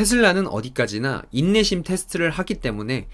테슬라는 어디까지나 인내심 테스트를 하기 때문에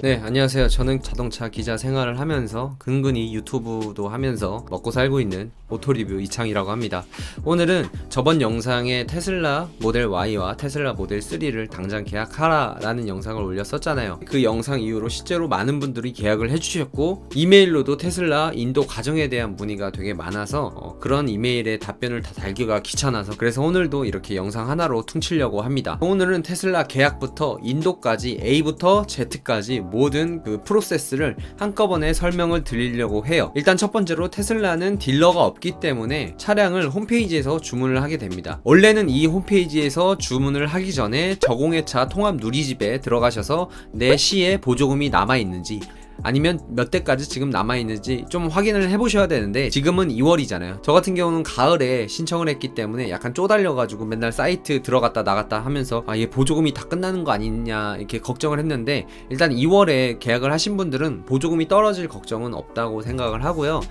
네, 안녕하세요. 저는 자동차 기자 생활을 하면서 근근히 유튜브도 하면서 먹고 살고 있는 오토리뷰 이창이라고 합니다. 오늘은 저번 영상에 테슬라 모델 Y와 테슬라 모델 3를 당장 계약하라 라는 영상을 올렸었잖아요. 그 영상 이후로 실제로 많은 분들이 계약을 해주셨고 이메일로도 테슬라 인도 과정에 대한 문의가 되게 많아서 그런 이메일에 답변을 다 달기가 귀찮아서 그래서 오늘도 이렇게 영상 하나로 퉁치려고 합니다. 오늘은 테슬라 계약부터 인도까지 A부터 Z까지 모든 그 프로세스를 한꺼번에 설명을 드리려고 해요. 일단 첫 번째로 테슬라는 딜러가 없기 때문에 차량을 홈페이지에서 주문을 하게 됩니다. 원래는 이 홈페이지에서 주문을 하기 전에 저공해차 통합 누리집에 들어가셔서 내 시에 보조금이 남아있는지 아니면 몇 대까지 지금 남아있는지 좀 확인을 해보셔야 되는데 지금은 2월이잖아요. 저 같은 경우는 가을에 신청을 했기 때문에 약간 쪼달려가지고 맨날 사이트 들어갔다 나갔다 하면서 얘 보조금이 다 끝나는 거 아니냐 이렇게 걱정을 했는데 일단 2월에 계약을 하신 분들은 보조금이 떨어질 걱정은 없다고 생각을 하고요.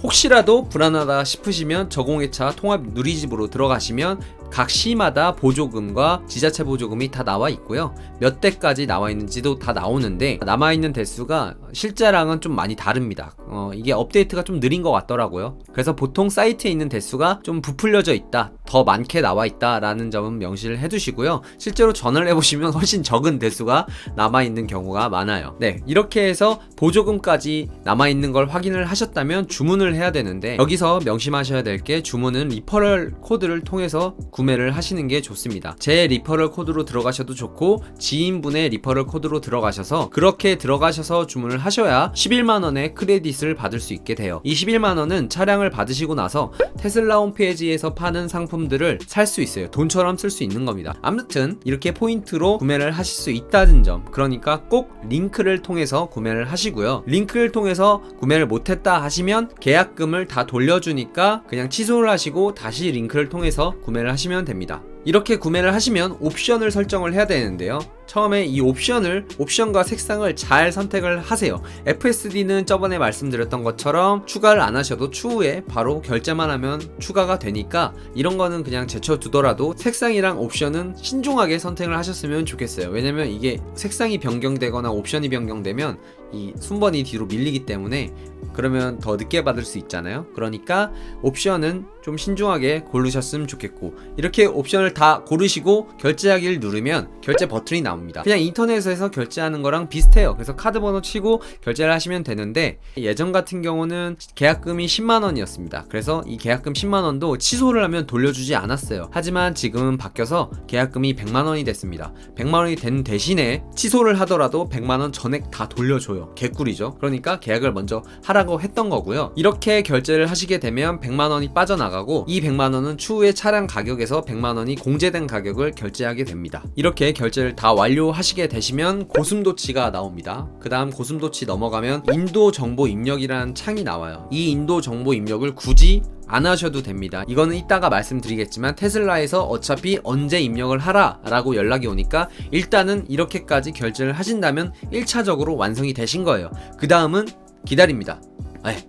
혹시라도 불안하다 싶으시면 저공해차 통합 누리집으로 들어가시면 각 시마다 보조금과 지자체 보조금이 다 나와 있고요. 몇 대까지 나와 있는지도 다 나오는데 남아있는 대수가 실제랑은 좀 많이 다릅니다. 이게 업데이트가 좀 느린 것 같더라고요. 그래서 보통 사이트에 있는 대수가 좀 부풀려져 있다, 더 많게 나와 있다 라는 점은 명시를 해두시고요. 실제로 전화를 해보시면 훨씬 적은 대수가 남아있는 경우가 많아요. 네, 이렇게 해서 보조금까지 남아있는 걸 확인을 하셨다면 주문을 해야 되는데 여기서 명심하셔야 될 게 주문은 리퍼럴 코드를 통해서 구매를 하시는 게 좋습니다. 제 리퍼럴 코드로 들어가셔도 좋고 지인분의 리퍼럴 코드로 들어가셔서 그렇게 들어가셔서 주문을 하셔야 11만원의 크레딧을 받을 수 있게 돼요. 이 11만원은 차량을 받으시고 나서 테슬라 홈페이지에서 파는 상품들을 살 수 있어요. 돈처럼 쓸 수 있는 겁니다. 아무튼 이렇게 포인트로 구매를 하실 수 있다는 점, 그러니까 꼭 링크를 통해서 구매를 하시고요. 링크를 통해서 구매를 못했다 하시면 계약금을 다 돌려주니까 그냥 취소를 하시고 다시 링크를 통해서 구매를 하시면 됩니다. 이렇게 구매를 하시면 옵션을 설정을 해야 되는데요. 처음에 이 옵션과 색상을 잘 선택을 하세요. FSD는 저번에 말씀드렸던 것처럼 추가를 안 하셔도 추후에 바로 결제만 하면 추가가 되니까 이런 거는 그냥 제쳐두더라도 색상이랑 옵션은 신중하게 선택을 하셨으면 좋겠어요. 왜냐면 이게 색상이 변경되거나 옵션이 변경되면 이 순번이 뒤로 밀리기 때문에 그러면 더 늦게 받을 수 있잖아요. 그러니까 옵션은 좀 신중하게 고르셨으면 좋겠고, 이렇게 옵션을 다 고르시고 결제하기를 누르면 결제 버튼이 나옵니다. 그냥 인터넷에서 결제하는 거랑 비슷해요. 그래서 카드 번호 치고 결제를 하시면 되는데 예전 같은 경우는 계약금이 10만원이었습니다. 그래서 이 계약금 10만원도 취소를 하면 돌려주지 않았어요. 하지만 지금은 바뀌어서 계약금이 100만원이 됐습니다. 100만원이 된 대신에 취소를 하더라도 100만원 전액 다 돌려줘요. 개꿀이죠. 그러니까 계약을 먼저 하라고 했던 거고요. 이렇게 결제를 하시게 되면 100만원이 빠져나가고 이 100만원은 추후에 차량 가격에서 100만원이 공제된 가격을 결제하게 됩니다. 이렇게 결제를 다 완료하시게 되시면 고슴도치가 나옵니다. 그 다음 고슴도치 넘어가면 인도 정보 입력이라는 창이 나와요. 이 인도 정보 입력을 굳이 안 하셔도 됩니다. 이거는 이따가 말씀드리겠지만 테슬라에서 어차피 언제 입력을 하라 라고 연락이 오니까 일단은 이렇게까지 결제를 하신다면 1차적으로 완성이 되신 거예요. 그 다음은 기다립니다.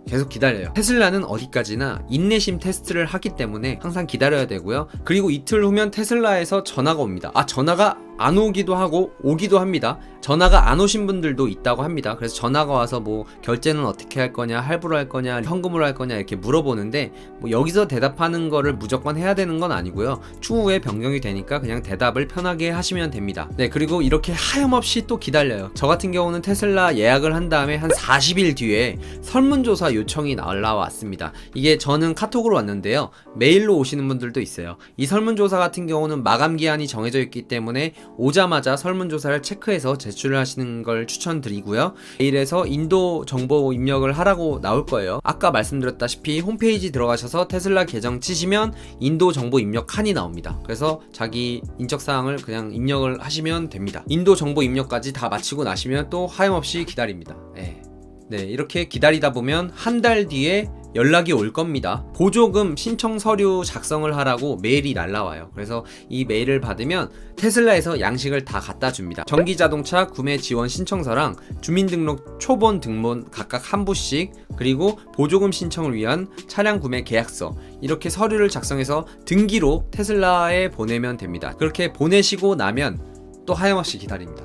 계속 기다려요. 테슬라는 어디까지나 인내심 테스트를 하기 때문에 항상 기다려야 되고요. 그리고 이틀 후면 테슬라에서 전화가 옵니다. 전화가 안 오기도 하고 오기도 합니다. 전화가 안 오신 분들도 있다고 합니다. 그래서 전화가 와서 뭐 결제는 어떻게 할 거냐, 할부로 할 거냐, 현금으로 할 거냐 이렇게 물어보는데 뭐 여기서 대답하는 거를 무조건 해야 되는 건 아니고요. 추후에 변경이 되니까 그냥 대답을 편하게 하시면 됩니다. 네, 그리고 이렇게 하염없이 또 기다려요. 저 같은 경우는 테슬라 예약을 한 다음에 한 40일 뒤에 설문조사 요청이 날라왔습니다. 이게 저는 카톡으로 왔는데요. 메일로 오시는 분들도 있어요. 이 설문조사 같은 경우는 마감 기한이 정해져 있기 때문에 오자마자 설문조사를 체크해서 제출을 하시는 걸 추천드리고요. 메일에서 인도 정보 입력을 하라고 나올 거예요. 아까 말씀드렸다시피 홈페이지 들어가셔서 테슬라 계정 치시면 인도 정보 입력 칸이 나옵니다. 그래서 자기 인적사항을 그냥 입력을 하시면 됩니다. 인도 정보 입력까지 다 마치고 나시면 또 하염없이 기다립니다. 네, 이렇게 기다리다 보면 한 달 뒤에 연락이 올 겁니다. 보조금 신청 서류 작성을 하라고 메일이 날라와요. 그래서 이 메일을 받으면 테슬라에서 양식을 다 갖다 줍니다. 전기자동차 구매 지원 신청서랑 주민등록 초본 등본 각각 한 부씩, 그리고 보조금 신청을 위한 차량 구매 계약서, 이렇게 서류를 작성해서 등기로 테슬라에 보내면 됩니다. 그렇게 보내시고 나면 또 하염없이 기다립니다.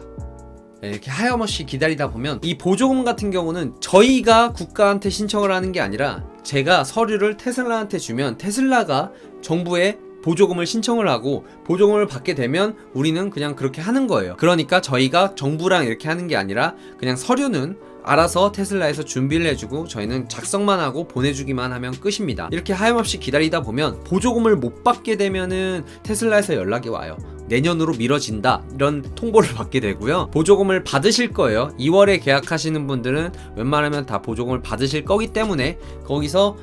이렇게 하염없이 기다리다 보면 이 보조금 같은 경우는 저희가 국가한테 신청을 하는 게 아니라 제가 서류를 테슬라한테 주면 테슬라가 정부에 보조금을 신청을 하고 보조금을 받게 되면 우리는 그냥 그렇게 하는 거예요. 그러니까 저희가 정부랑 이렇게 하는 게 아니라 그냥 서류는 알아서 테슬라에서 준비를 해주고 저희는 작성만 하고 보내주기만 하면 끝입니다. 이렇게 하염없이 기다리다 보면 보조금을 못 받게 되면은 테슬라에서 연락이 와요. 내년으로 미뤄진다, 이런 통보를 받게 되고요. 보조금을 받으실 거예요. 2월에 계약하시는 분들은 웬만하면 다 보조금을 받으실 거기 때문에 거기서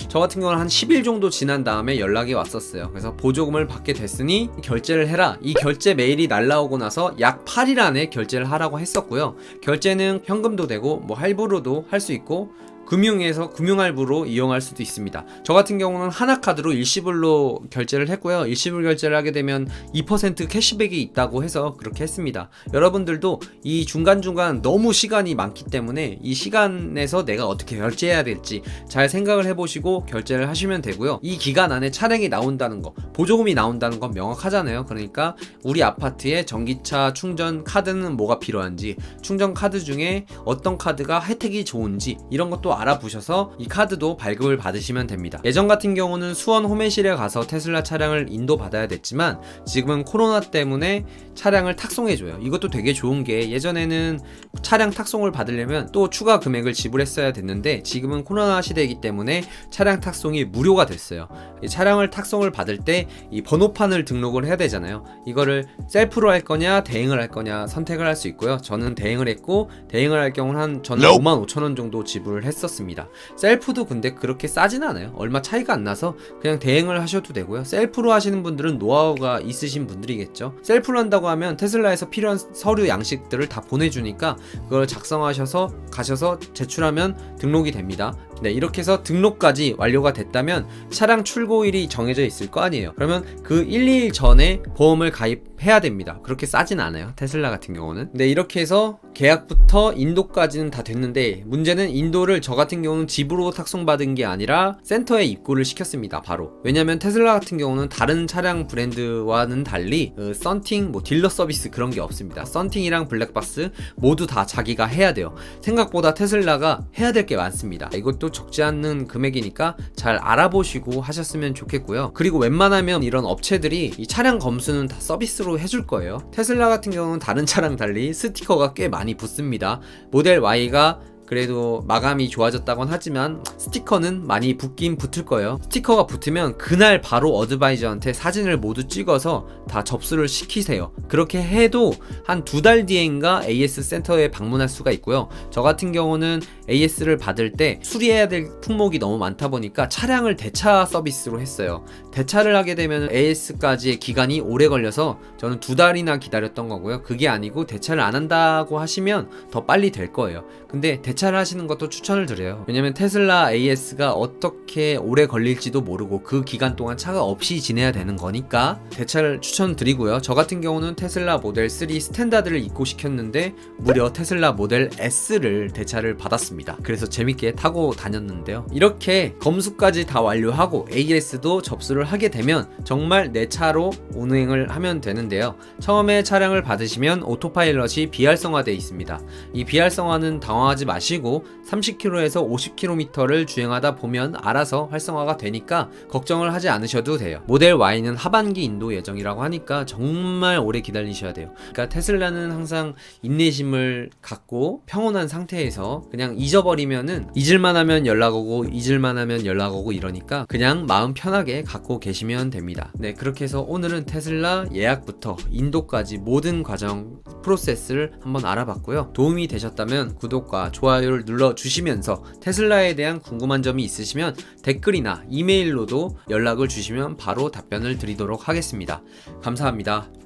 저 같은 경우는 한 10일 정도 지난 다음에 연락이 왔었어요. 그래서 보조금을 받게 됐으니 결제를 해라. 이 결제 메일이 날라오고 나서 약 8일 안에 결제를 하라고 했었고요. 결제는 현금도 되고 뭐 할부로도 할 수 있고 금융에서 금융할부로 이용할 수도 있습니다. 저 같은 경우는 하나카드로 일시불로 결제를 했고요. 일시불 결제를 하게 되면 2% 캐시백이 있다고 해서 그렇게 했습니다. 여러분들도 이 중간중간 너무 시간이 많기 때문에 이 시간에서 내가 어떻게 결제해야 될지 잘 생각을 해보시고 결제를 하시면 되고요. 이 기간 안에 차량이 나온다는 거, 보조금이 나온다는 건 명확하잖아요. 그러니까 우리 아파트에 전기차 충전 카드는 뭐가 필요한지, 충전 카드 중에 어떤 카드가 혜택이 좋은지 이런 것도 알아보셔서 이 카드도 발급을 받으시면 됩니다. 예전 같은 경우는 수원 호매실에 가서 테슬라 차량을 인도받아야 됐지만 지금은 코로나 때문에 차량을 탁송해줘요. 이것도 되게 좋은 게 예전에는 차량 탁송을 받으려면 또 추가 금액을 지불했어야 됐는데 지금은 코로나 시대이기 때문에 차량 탁송이 무료가 됐어요. 이 차량을 탁송을 받을 때 이 번호판을 등록을 해야 되잖아요. 이거를 셀프로 할 거냐 대행을 할 거냐 선택을 할 수 있고요. 저는 대행을 했고, 대행을 할 경우는 저는 55,000원 정도 지불을 했었습니다. 셀프도 근데 그렇게 싸진 않아요. 얼마 차이가 안 나서 그냥 대행을 하셔도 되고요. 셀프로 하시는 분들은 노하우가 있으신 분들이겠죠. 셀프로 한다고 하면 테슬라에서 필요한 서류 양식들을 다 보내주니까 그걸 작성하셔서 가셔서 제출하면 등록이 됩니다. 네, 이렇게 해서 등록까지 완료가 됐다면 차량 출고일이 정해져 있을 거 아니에요. 그러면 그 1, 2일 전에 보험을 가입해야 됩니다. 그렇게 싸진 않아요, 테슬라 같은 경우는. 네, 이렇게 해서 계약부터 인도까지는 다 됐는데 문제는 인도를 저 같은 경우는 집으로 탁송받은 게 아니라 센터에 입고를 시켰습니다. 바로. 왜냐면 테슬라 같은 경우는 다른 차량 브랜드와는 달리 썬팅, 딜러 서비스 그런 게 없습니다. 썬팅이랑 블랙박스 모두 다 자기가 해야 돼요. 생각보다 테슬라가 해야 될 게 많습니다. 이것도 적지 않는 금액이니까 잘 알아보시고 하셨으면 좋겠고요. 그리고 웬만하면 이런 업체들이 이 차량 검수는 다 서비스로 해줄 거예요. 테슬라 같은 경우는 다른 차랑 달리 스티커가 꽤 많이 붙습니다. 모델 Y가 그래도 마감이 좋아졌다곤 하지만 스티커는 많이 붙긴 붙을 거예요. 스티커가 붙으면 그날 바로 어드바이저한테 사진을 모두 찍어서 다 접수를 시키세요. 그렇게 해도 한 2달 뒤인가 AS 센터에 방문할 수가 있고요. 저 같은 경우는 AS를 받을 때 수리해야 될 품목이 너무 많다 보니까 차량을 대차 서비스로 했어요. 대차를 하게 되면 AS까지의 기간이 오래 걸려서 저는 2달이나 기다렸던 거고요. 그게 아니고 대차를 안 한다고 하시면 더 빨리 될 거예요. 근데 대차를 하시는 것도 추천을 드려요. 왜냐면 테슬라 AS가 어떻게 오래 걸릴지도 모르고 그 기간 동안 차가 없이 지내야 되는 거니까 대차를 추천드리고요. 저 같은 경우는 테슬라 모델 3 스탠다드를 입고시켰는데 무려 테슬라 모델 S를 대차를 받았습니다. 그래서 재밌게 타고 다녔는데요. 이렇게 검수까지 다 완료하고 AS도 접수를 하게 되면 정말 내 차로 운행을 하면 되는데요. 처음에 차량을 받으시면 오토파일럿이 비활성화되어 있습니다. 이 비활성화는 당황하지 마시고 30km에서 50km를 주행하다 보면 알아서 활성화가 되니까 걱정을 하지 않으셔도 돼요. 모델 Y는 하반기 인도 예정이라고 하니까 정말 오래 기다리셔야 돼요. 그러니까 테슬라는 항상 인내심을 갖고 평온한 상태에서 그냥 잊어버리면은 잊을만 하면 연락 오고 잊을만 하면 연락 오고 이러니까 그냥 마음 편하게 갖고 계시면 됩니다. 네, 그렇게 해서 오늘은 테슬라 예약부터 인도까지 모든 과정 프로세스를 한번 알아봤고요. 도움이 되셨다면 구독과 좋아요를 눌러주시면서 테슬라에 대한 궁금한 점이 있으시면 댓글이나 이메일로도 연락을 주시면 바로 답변을 드리도록 하겠습니다. 감사합니다.